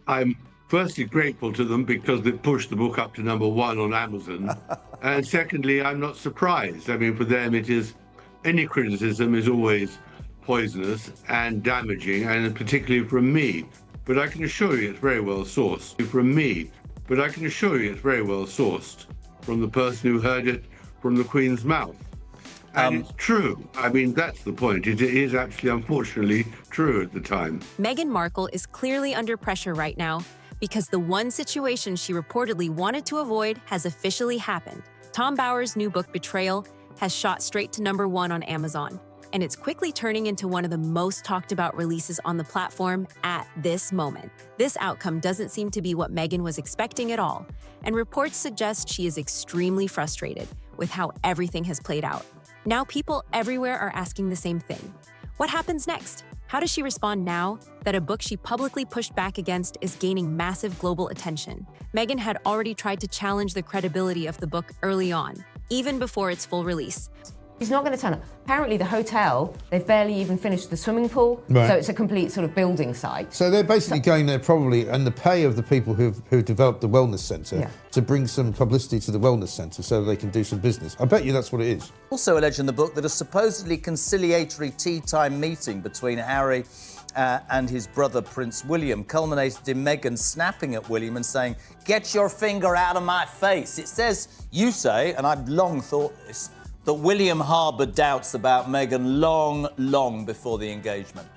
I'm firstly grateful to them because they pushed the book up to #1 on Amazon. And secondly, I'm not surprised. I mean, for them, any criticism is always poisonous and damaging, and particularly from me. But I can assure you it's very well sourced from the person who heard it from the Queen's mouth. And it's true. I mean, that's the point. It is actually, unfortunately, true at the time. Meghan Markle is clearly under pressure right now because the one situation she reportedly wanted to avoid has officially happened. Tom Bower's new book, Betrayal, has shot straight to #1 on Amazon, and it's quickly turning into one of the most talked about releases on the platform at this moment. This outcome doesn't seem to be what Meghan was expecting at all, and reports suggest she is extremely frustrated with how everything has played out. Now people everywhere are asking the same thing. What happens next? How does she respond now that a book she publicly pushed back against is gaining massive global attention? Meghan had already tried to challenge the credibility of the book early on, even before its full release. He's not going to turn up. Apparently the hotel, they've barely even finished the swimming pool, so it's a complete sort of building site. So they're basically going there probably in the pay of the people who developed the wellness centre to bring some publicity to the wellness centre so they can do some business. I bet you that's what it is. Also alleged in the book that a supposedly conciliatory tea time meeting between Harry and his brother Prince William culminated in Meghan snapping at William and saying, "Get your finger out of my face." It says, you say, and I've long thought this, that William harboured doubts about Meghan long before the engagement.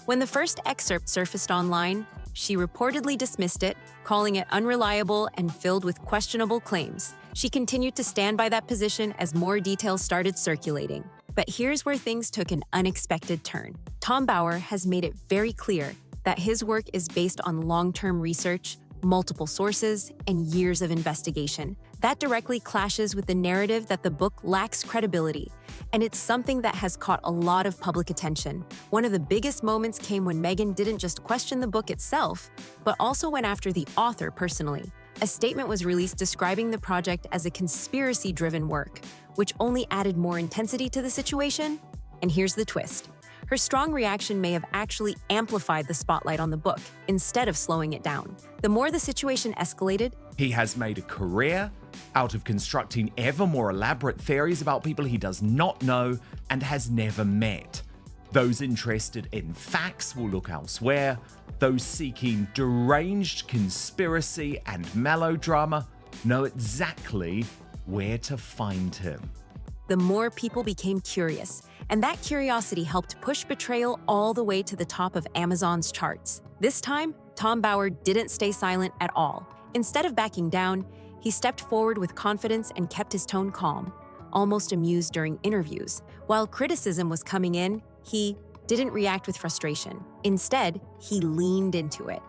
When the first excerpt surfaced online, she reportedly dismissed it, calling it unreliable and filled with questionable claims. She continued to stand by that position as more details started circulating. But here's where things took an unexpected turn. Tom Bower has made it very clear that his work is based on long-term research, multiple sources, and years of investigation. That directly clashes with the narrative that the book lacks credibility, and it's something that has caught a lot of public attention. One of the biggest moments came when Meghan didn't just question the book itself, but also went after the author personally. A statement was released describing the project as a conspiracy-driven work, which only added more intensity to the situation. And here's the twist. Her strong reaction may have actually amplified the spotlight on the book instead of slowing it down. The more the situation escalated, he has made a career out of constructing ever more elaborate theories about people he does not know and has never met. Those interested in facts will look elsewhere. Those seeking deranged conspiracy and melodrama know exactly where to find him. The more people became curious, and that curiosity helped push Betrayal all the way to the top of Amazon's charts. This time, Tom Bower didn't stay silent at all. Instead of backing down, he stepped forward with confidence and kept his tone calm, almost amused during interviews. While criticism was coming in, he didn't react with frustration. Instead, he leaned into it.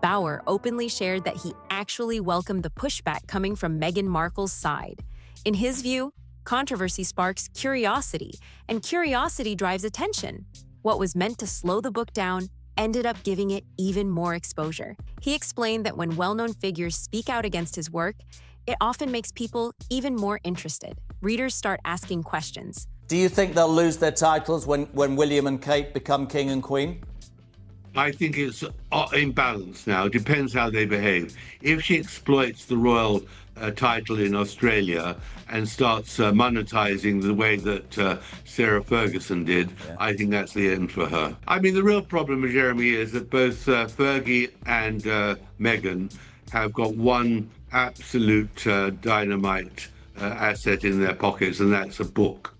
Bower openly shared that he actually welcomed the pushback coming from Meghan Markle's side. In his view, controversy sparks curiosity, and curiosity drives attention. What was meant to slow the book down ended up giving it even more exposure. He explained that when well-known figures speak out against his work, it often makes people even more interested. Readers start asking questions. Do you think they'll lose their titles when William and Kate become king and queen? I think it's in balance now. It depends how they behave. If she exploits the royal title in Australia and starts monetizing the way that Sarah Ferguson did, I think that's the end for her. I mean, the real problem, Jeremy, is that both Fergie and Meghan have got one absolute dynamite asset in their pockets, and that's a book.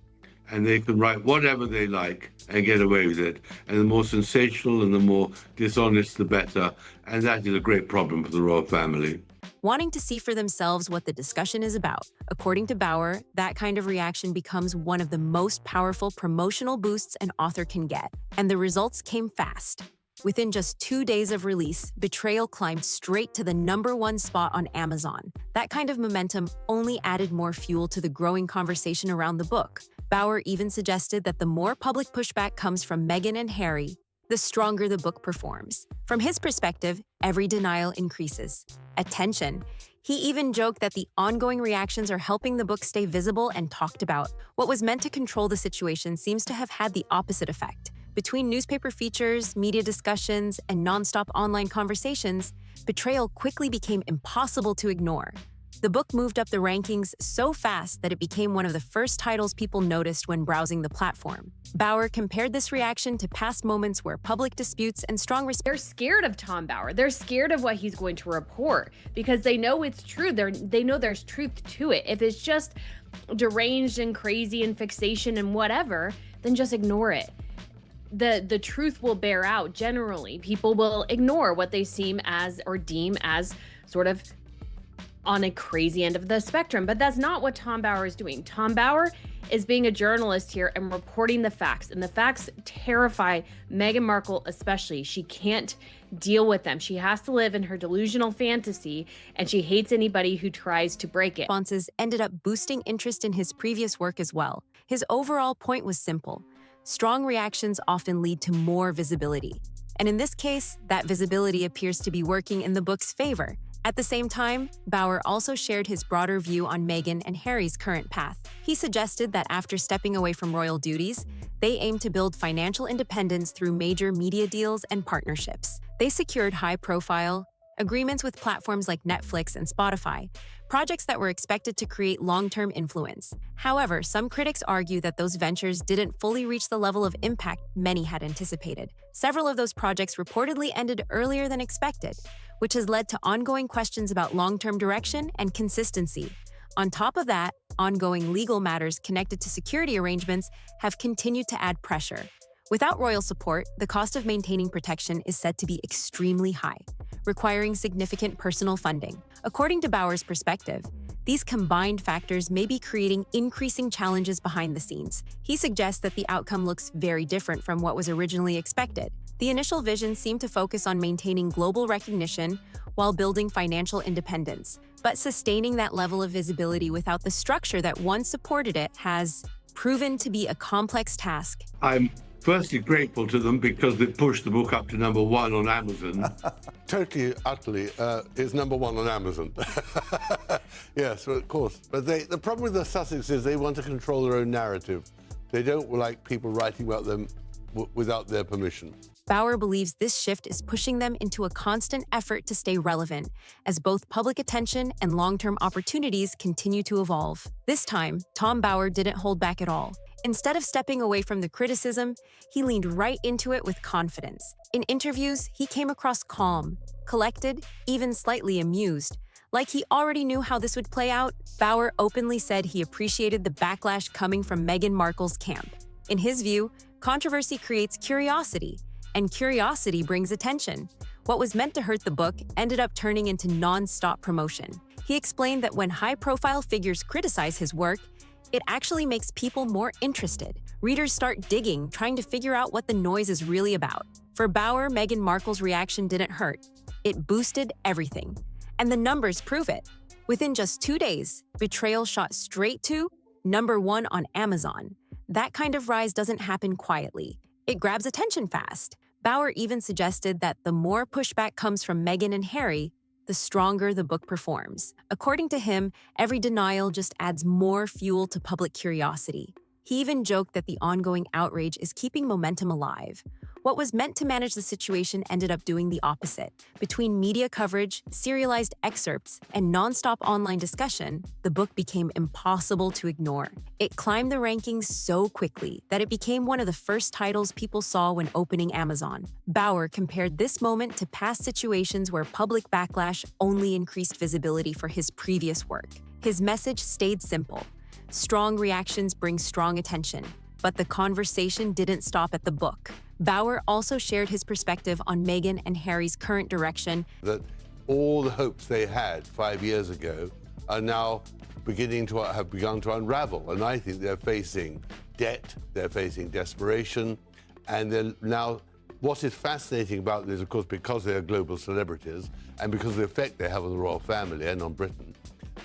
And they can write whatever they like and get away with it. And the more sensational and the more dishonest, the better. And that is a great problem for the royal family. Wanting to see for themselves what the discussion is about. According to Bower, that kind of reaction becomes one of the most powerful promotional boosts an author can get. And the results came fast. Within just 2 days of release, Betrayal climbed straight to the #1 spot on Amazon. That kind of momentum only added more fuel to the growing conversation around the book. Bower even suggested that the more public pushback comes from Meghan and Harry, the stronger the book performs. From his perspective, every denial increases attention. He even joked that the ongoing reactions are helping the book stay visible and talked about. What was meant to control the situation seems to have had the opposite effect. Between newspaper features, media discussions, and nonstop online conversations, Betrayal quickly became impossible to ignore. The book moved up the rankings so fast that it became one of the first titles people noticed when browsing the platform. Bauer compared this reaction to past moments where public disputes and strong They're scared of Tom Bauer. They're scared of what he's going to report because they know it's true. They know there's truth to it. If it's just deranged and crazy and fixation and whatever, then just ignore it. The truth will bear out. Generally, people will ignore what they seem as or deem as sort of on a crazy end of the spectrum. But that's not what Tom Bauer is doing. Tom Bauer is being a journalist here and reporting the facts. And the facts terrify Meghan Markle especially. She can't deal with them. She has to live in her delusional fantasy, and she hates anybody who tries to break it. Responses ended up boosting interest in his previous work as well. His overall point was simple. Strong reactions often lead to more visibility. And in this case, that visibility appears to be working in the book's favor. At the same time, Bauer also shared his broader view on Meghan and Harry's current path. He suggested that after stepping away from royal duties, they aim to build financial independence through major media deals and partnerships. They secured high-profile agreements with platforms like Netflix and Spotify, projects that were expected to create long-term influence. However, some critics argue that those ventures didn't fully reach the level of impact many had anticipated. Several of those projects reportedly ended earlier than expected, which has led to ongoing questions about long-term direction and consistency. On top of that, ongoing legal matters connected to security arrangements have continued to add pressure. Without royal support, the cost of maintaining protection is said to be extremely high, requiring significant personal funding. According to Bauer's perspective, these combined factors may be creating increasing challenges behind the scenes. He suggests that the outcome looks very different from what was originally expected. The initial vision seemed to focus on maintaining global recognition while building financial independence, but sustaining that level of visibility without the structure that once supported it has proven to be a complex task. I'm firstly grateful to them because they pushed the book up to #1 on Amazon. Totally, utterly, is #1 on Amazon. Yes, well, of course. But the problem with the Sussex is they want to control their own narrative. They don't like people writing about them without their permission. Bauer believes this shift is pushing them into a constant effort to stay relevant, as both public attention and long-term opportunities continue to evolve. This time, Tom Bauer didn't hold back at all. Instead of stepping away from the criticism, he leaned right into it with confidence. In interviews, he came across calm, collected, even slightly amused. Like he already knew how this would play out, Bauer openly said he appreciated the backlash coming from Meghan Markle's camp. In his view, controversy creates curiosity, and curiosity brings attention. What was meant to hurt the book ended up turning into non-stop promotion. He explained that when high-profile figures criticize his work, it actually makes people more interested. Readers start digging, trying to figure out what the noise is really about. For Bauer, Meghan Markle's reaction didn't hurt. It boosted everything. And the numbers prove it. Within just 2 days, Betrayal shot straight to #1 on Amazon. That kind of rise doesn't happen quietly. It grabs attention fast. Bauer even suggested that the more pushback comes from Meghan and Harry, the stronger the book performs. According to him, every denial just adds more fuel to public curiosity. He even joked that the ongoing outrage is keeping momentum alive. What was meant to manage the situation ended up doing the opposite. Between media coverage, serialized excerpts, and nonstop online discussion, the book became impossible to ignore. It climbed the rankings so quickly that it became one of the first titles people saw when opening Amazon. Bauer compared this moment to past situations where public backlash only increased visibility for his previous work. His message stayed simple. Strong reactions bring strong attention, but the conversation didn't stop at the book. Bauer also shared his perspective on Meghan and Harry's current direction. That all the hopes they had 5 years ago are now begun to unravel. And I think they're facing debt, they're facing desperation, and then now what is fascinating about this, of course, because they are global celebrities and because of the effect they have on the royal family and on Britain,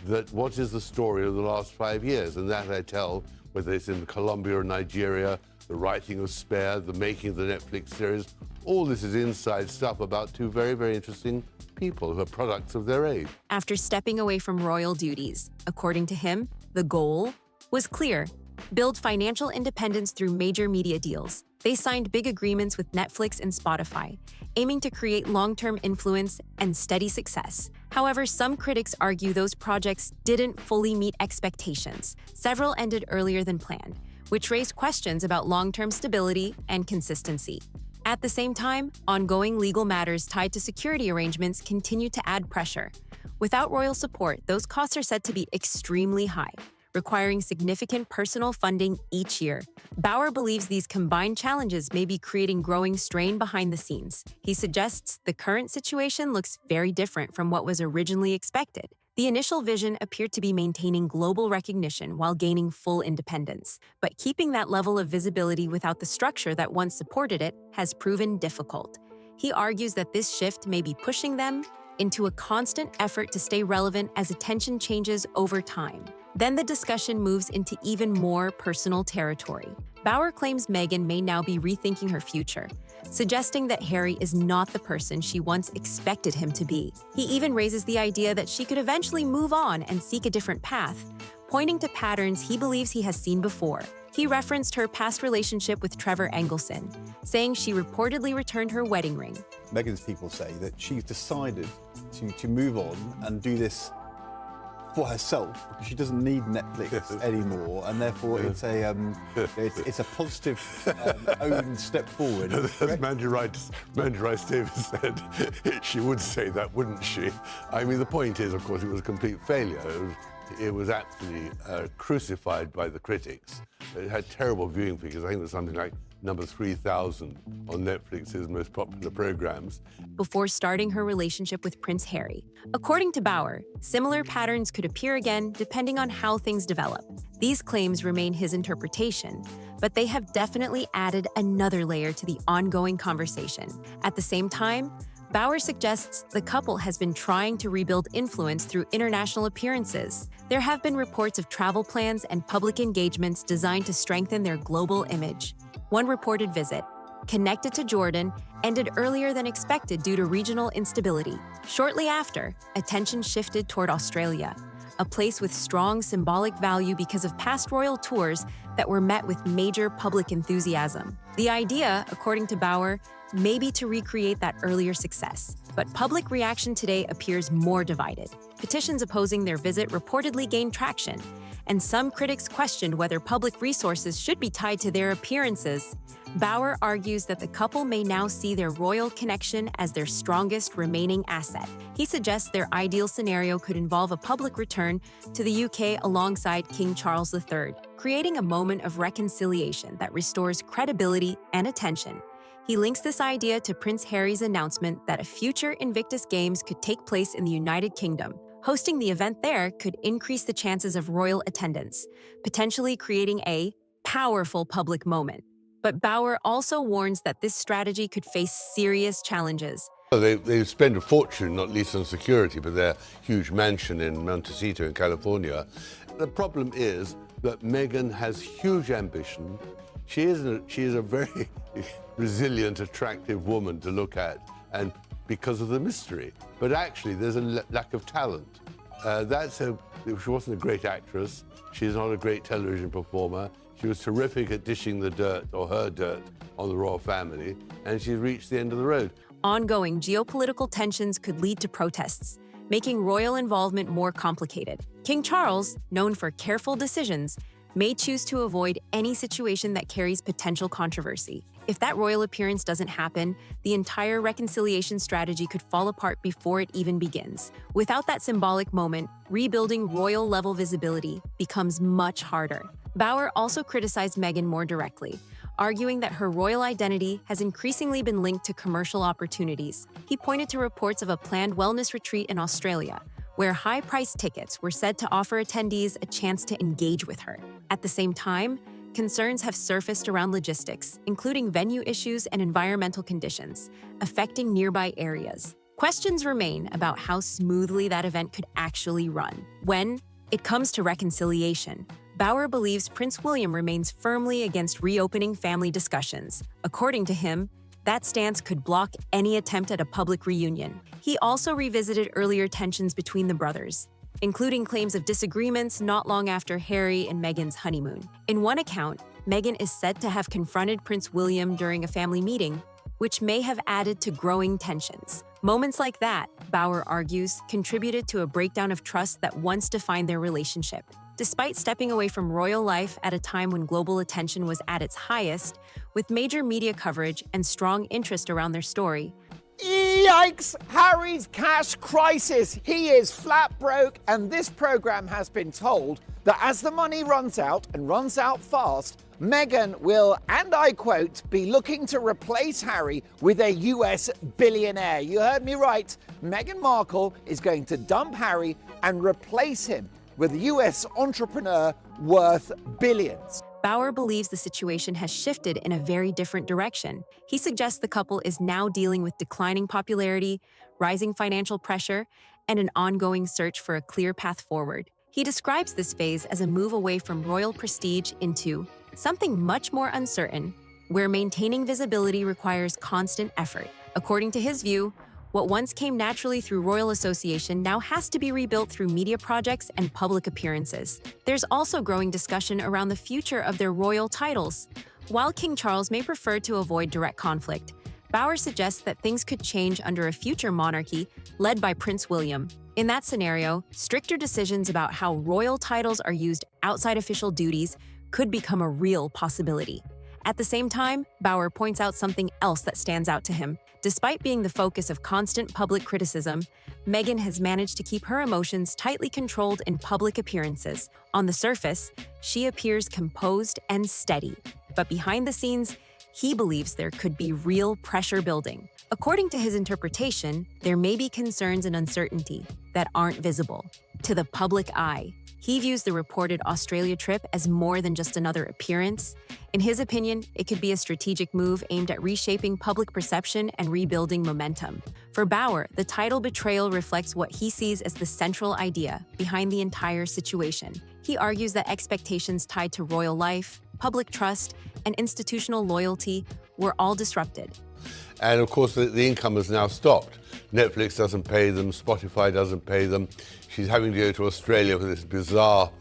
that what is the story of the last 5 years? And that I tell, whether it's in Colombia or Nigeria, the writing of Spare, the making of the Netflix series, all this is inside stuff about two very, very interesting people who are products of their age. After stepping away from royal duties, according to him, the goal was clear: build financial independence through major media deals. They signed big agreements with Netflix and Spotify, aiming to create long-term influence and steady success. However, some critics argue those projects didn't fully meet expectations. Several ended earlier than planned, which raised questions about long-term stability and consistency. At the same time, ongoing legal matters tied to security arrangements continue to add pressure. Without royal support, those costs are said to be extremely high, requiring significant personal funding each year. Bauer believes these combined challenges may be creating growing strain behind the scenes. He suggests the current situation looks very different from what was originally expected. The initial vision appeared to be maintaining global recognition while gaining full independence, but keeping that level of visibility without the structure that once supported it has proven difficult. He argues that this shift may be pushing them into a constant effort to stay relevant as attention changes over time. Then the discussion moves into even more personal territory. Bauer claims Meghan may now be rethinking her future, suggesting that Harry is not the person she once expected him to be. He even raises the idea that she could eventually move on and seek a different path, pointing to patterns he believes he has seen before. He referenced her past relationship with Trevor Engelson, saying she reportedly returned her wedding ring. Meghan's people say that she's decided to move on and do this for herself because she doesn't need Netflix anymore, and therefore it's a positive own step forward. As Mandy Rice Davis said, she would say that, wouldn't she? I mean, the point is, of course, it was a complete failure. It was absolutely crucified by the critics. It had terrible viewing figures. I think it was something like number 3,000 on Netflix's most popular programs. Before starting her relationship with Prince Harry. According to Bauer, similar patterns could appear again depending on how things develop. These claims remain his interpretation, but they have definitely added another layer to the ongoing conversation. At the same time, Bauer suggests the couple has been trying to rebuild influence through international appearances. There have been reports of travel plans and public engagements designed to strengthen their global image. One reported visit, connected to Jordan, ended earlier than expected due to regional instability. Shortly after, attention shifted toward Australia, a place with strong symbolic value because of past royal tours that were met with major public enthusiasm. The idea, according to Bauer, may be to recreate that earlier success. But public reaction today appears more divided. Petitions opposing their visit reportedly gained traction, and some critics questioned whether public resources should be tied to their appearances. Bauer argues that the couple may now see their royal connection as their strongest remaining asset. He suggests their ideal scenario could involve a public return to the UK alongside King Charles III, creating a moment of reconciliation that restores credibility and attention. He links this idea to Prince Harry's announcement that a future Invictus Games could take place in the United Kingdom. Hosting the event there could increase the chances of royal attendance, potentially creating a powerful public moment. But Bauer also warns that this strategy could face serious challenges. They spend a fortune, not least on security, but their huge mansion in Montecito in California. The problem is that Meghan has huge ambition. She is a very resilient, attractive woman to look at, and because of the mystery. But actually, there's a lack of talent. She wasn't a great actress. She's not a great television performer. She was terrific at dishing the dirt, or her dirt, on the royal family, and she's reached the end of the road. Ongoing geopolitical tensions could lead to protests, making royal involvement more complicated. King Charles, known for careful decisions, may choose to avoid any situation that carries potential controversy. If that royal appearance doesn't happen, the entire reconciliation strategy could fall apart before it even begins. Without that symbolic moment, rebuilding royal-level visibility becomes much harder. Bauer also criticized Meghan more directly, arguing that her royal identity has increasingly been linked to commercial opportunities. He pointed to reports of a planned wellness retreat in Australia, where high-priced tickets were said to offer attendees a chance to engage with her. At the same time, concerns have surfaced around logistics, including venue issues and environmental conditions, affecting nearby areas. Questions remain about how smoothly that event could actually run. When it comes to reconciliation, Bauer believes Prince William remains firmly against reopening family discussions. According to him, that stance could block any attempt at a public reunion. He also revisited earlier tensions between the brothers, including claims of disagreements not long after Harry and Meghan's honeymoon. In one account, Meghan is said to have confronted Prince William during a family meeting, which may have added to growing tensions. Moments like that, Bauer argues, contributed to a breakdown of trust that once defined their relationship. Despite stepping away from royal life at a time when global attention was at its highest, with major media coverage and strong interest around their story, yikes! Harry's cash crisis. He is flat broke, and this programme has been told that as the money runs out and runs out fast, Meghan will, and I quote, be looking to replace Harry with a US billionaire. You heard me right. Meghan Markle is going to dump Harry and replace him with a US entrepreneur worth billions. Bauer believes the situation has shifted in a very different direction. He suggests the couple is now dealing with declining popularity, rising financial pressure, and an ongoing search for a clear path forward. He describes this phase as a move away from royal prestige into something much more uncertain, where maintaining visibility requires constant effort. According to his view, what once came naturally through royal association now has to be rebuilt through media projects and public appearances. There's also growing discussion around the future of their royal titles. While King Charles may prefer to avoid direct conflict, Bauer suggests that things could change under a future monarchy led by Prince William. In that scenario, stricter decisions about how royal titles are used outside official duties could become a real possibility. At the same time, Bauer points out something else that stands out to him. Despite being the focus of constant public criticism, Meghan has managed to keep her emotions tightly controlled in public appearances. On the surface, she appears composed and steady, but behind the scenes, he believes there could be real pressure building. According to his interpretation, there may be concerns and uncertainty that aren't visible to the public eye. He views the reported Australia trip as more than just another appearance. In his opinion, it could be a strategic move aimed at reshaping public perception and rebuilding momentum. For Bauer, the title Betrayal reflects what he sees as the central idea behind the entire situation. He argues that expectations tied to royal life, public trust, and institutional loyalty were all disrupted. And of course, the income has now stopped. Netflix doesn't pay them, Spotify doesn't pay them. She's having to go to Australia for this bizarre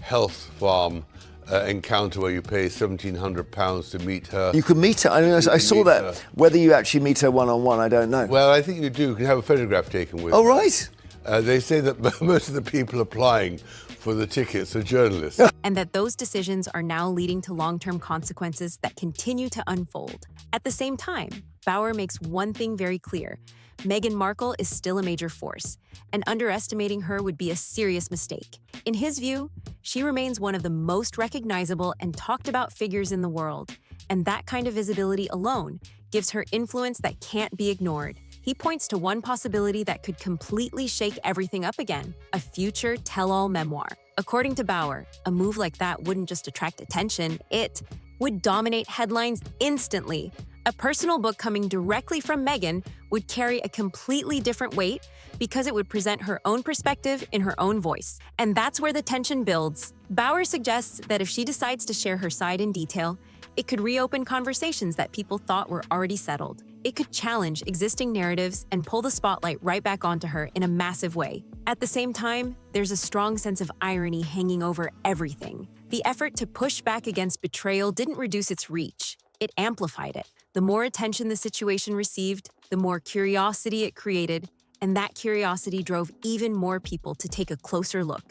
health farm encounter where you pay £1,700 to meet her. You can meet her. I mean, I saw that. Her. Whether you actually meet her one-on-one, I don't know. Well, I think you do. You can have a photograph taken with her. Oh, her. right. They say that most of the people applying for the tickets are journalists. And that those decisions are now leading to long-term consequences that continue to unfold. At the same time, Bauer makes one thing very clear. Meghan Markle is still a major force, and underestimating her would be a serious mistake. In his view, she remains one of the most recognizable and talked about figures in the world, and that kind of visibility alone gives her influence that can't be ignored. He points to one possibility that could completely shake everything up again, a future tell-all memoir. According to Bauer, a move like that wouldn't just attract attention, it would dominate headlines instantly. A personal book coming directly from Meghan would carry a completely different weight because it would present her own perspective in her own voice. And that's where the tension builds. Bauer suggests that if she decides to share her side in detail, it could reopen conversations that people thought were already settled. It could challenge existing narratives and pull the spotlight right back onto her in a massive way. At the same time, there's a strong sense of irony hanging over everything. The effort to push back against betrayal didn't reduce its reach. It amplified it. The more attention the situation received, the more curiosity it created, and that curiosity drove even more people to take a closer look.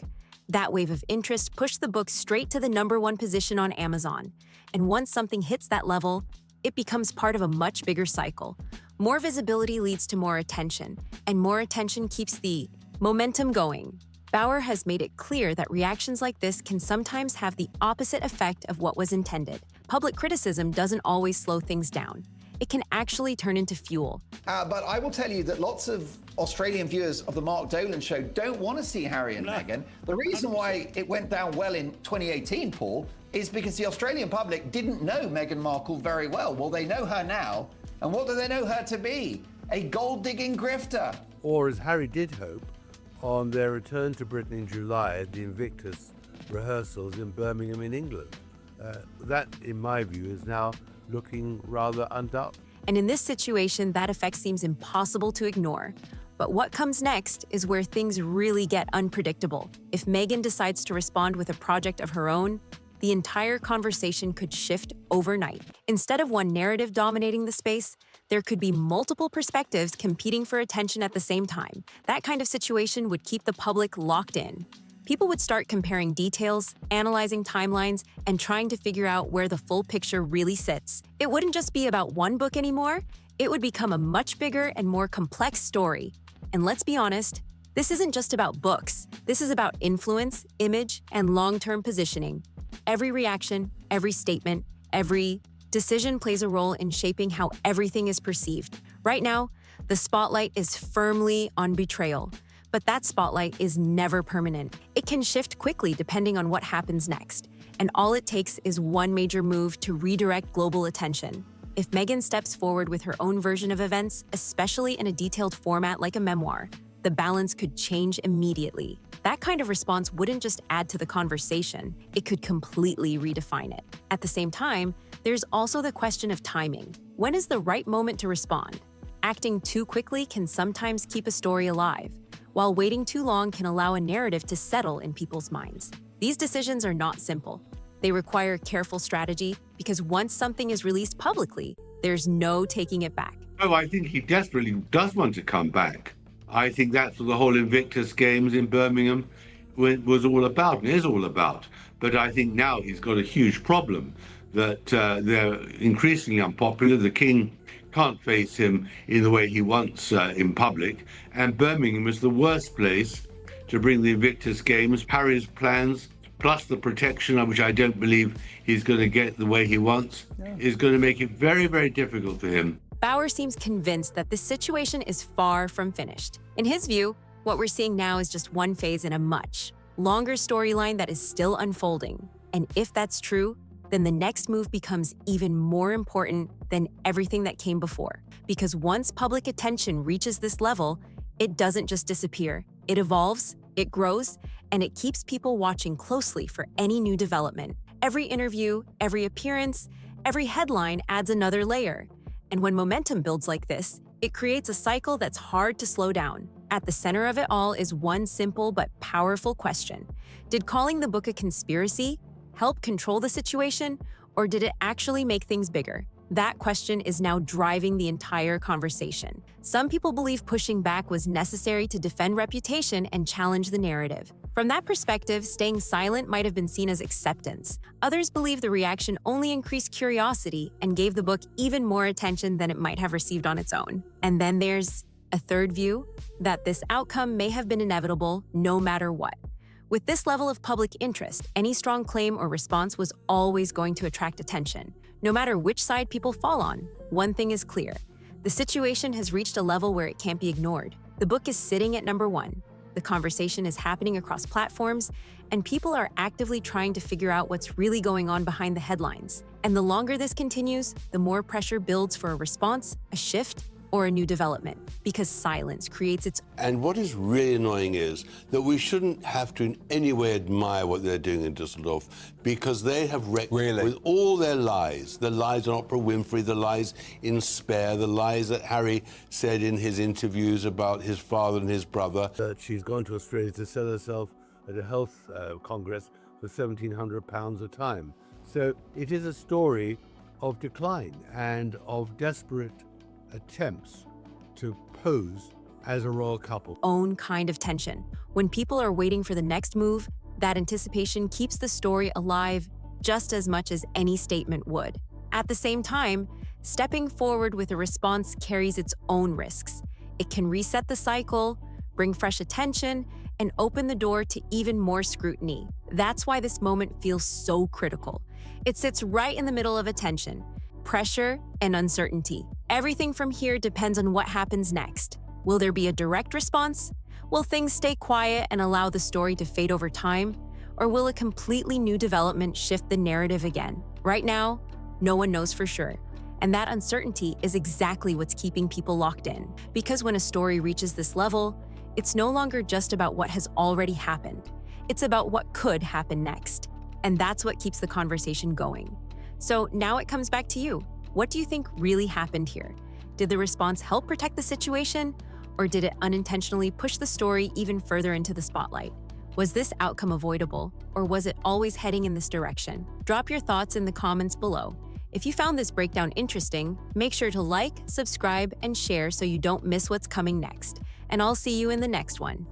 That wave of interest pushed the book straight to the #1 position on Amazon. And once something hits that level, it becomes part of a much bigger cycle. More visibility leads to more attention, and more attention keeps the momentum going. Bauer has made it clear that reactions like this can sometimes have the opposite effect of what was intended. Public criticism doesn't always slow things down. It can actually turn into fuel. But I will tell you that lots of Australian viewers of the Mark Dolan show don't want to see Harry and Meghan. The reason why it went down well in 2018, Paul, is because the Australian public didn't know Meghan Markle very well. Well, they know her now. And what do they know her to be? A gold-digging grifter. Or, as Harry did hope, on their return to Britain in July at the Invictus rehearsals in Birmingham in England. That, in my view, is now looking rather undoubted. And in this situation, that effect seems impossible to ignore. But what comes next is where things really get unpredictable. If Meghan decides to respond with a project of her own, the entire conversation could shift overnight. Instead of one narrative dominating the space, there could be multiple perspectives competing for attention at the same time. That kind of situation would keep the public locked in. People would start comparing details, analyzing timelines, and trying to figure out where the full picture really sits. It wouldn't just be about one book anymore. It would become a much bigger and more complex story. And let's be honest, this isn't just about books. This is about influence, image, and long-term positioning. Every reaction, every statement, every decision plays a role in shaping how everything is perceived. Right now, the spotlight is firmly on Betrayal. But that spotlight is never permanent. It can shift quickly depending on what happens next. And all it takes is one major move to redirect global attention. If Meghan steps forward with her own version of events, especially in a detailed format like a memoir, the balance could change immediately. That kind of response wouldn't just add to the conversation, it could completely redefine it. At the same time, there's also the question of timing. When is the right moment to respond? Acting too quickly can sometimes keep a story alive, while waiting too long can allow a narrative to settle in people's minds. These decisions are not simple. They require careful strategy because once something is released publicly, there's no taking it back. Oh, I think he desperately does want to come back. I think that's what the whole Invictus Games in Birmingham was all about and is all about. But I think now he's got a huge problem that they're increasingly unpopular. The King can't face him in the way he wants in public. And Birmingham is the worst place to bring the Invictus Games. Harry's plans, plus the protection, which I don't believe he's going to get the way he wants, is going to make it very, very difficult for him. Bauer seems convinced that this situation is far from finished. In his view, what we're seeing now is just one phase in a much longer storyline that is still unfolding. And if that's true, then the next move becomes even more important than everything that came before. Because once public attention reaches this level, it doesn't just disappear. It evolves, it grows, and it keeps people watching closely for any new development. Every interview, every appearance, every headline adds another layer. And when momentum builds like this, it creates a cycle that's hard to slow down. At the center of it all is one simple but powerful question. Did calling the book a conspiracy help control the situation, or did it actually make things bigger? That question is now driving the entire conversation. Some people believe pushing back was necessary to defend reputation and challenge the narrative. From that perspective, staying silent might have been seen as acceptance. Others believe the reaction only increased curiosity and gave the book even more attention than it might have received on its own. And then there's a third view, that this outcome may have been inevitable no matter what. With this level of public interest, any strong claim or response was always going to attract attention. No matter which side people fall on, one thing is clear. The situation has reached a level where it can't be ignored. The book is sitting at number one. The conversation is happening across platforms, and people are actively trying to figure out what's really going on behind the headlines. And the longer this continues, the more pressure builds for a response, a shift, or a new development, because silence creates its... And what is really annoying is that we shouldn't have to in any way admire what they're doing in Dusseldorf, because they have wrecked with all their lies. The lies on Oprah Winfrey, the lies in Spare, the lies that Harry said in his interviews about his father and his brother. She's gone to Australia to sell herself at a health congress for £1,700 a time. So it is a story of decline and of desperate attempts to pose as a royal couple. Own kind of tension. When people are waiting for the next move, that anticipation keeps the story alive just as much as any statement would. At the same time, stepping forward with a response carries its own risks. It can reset the cycle, bring fresh attention, and open the door to even more scrutiny. That's why this moment feels so critical. It sits right in the middle of attention, pressure, and uncertainty. Everything from here depends on what happens next. Will there be a direct response? Will things stay quiet and allow the story to fade over time? Or will a completely new development shift the narrative again? Right now, no one knows for sure. And that uncertainty is exactly what's keeping people locked in. Because when a story reaches this level, it's no longer just about what has already happened. It's about what could happen next. And that's what keeps the conversation going. So now it comes back to you. What do you think really happened here? Did the response help protect the situation? Or did it unintentionally push the story even further into the spotlight? Was this outcome avoidable, or was it always heading in this direction? Drop your thoughts in the comments below. If you found this breakdown interesting, make sure to like, subscribe, and share so you don't miss what's coming next. And I'll see you in the next one.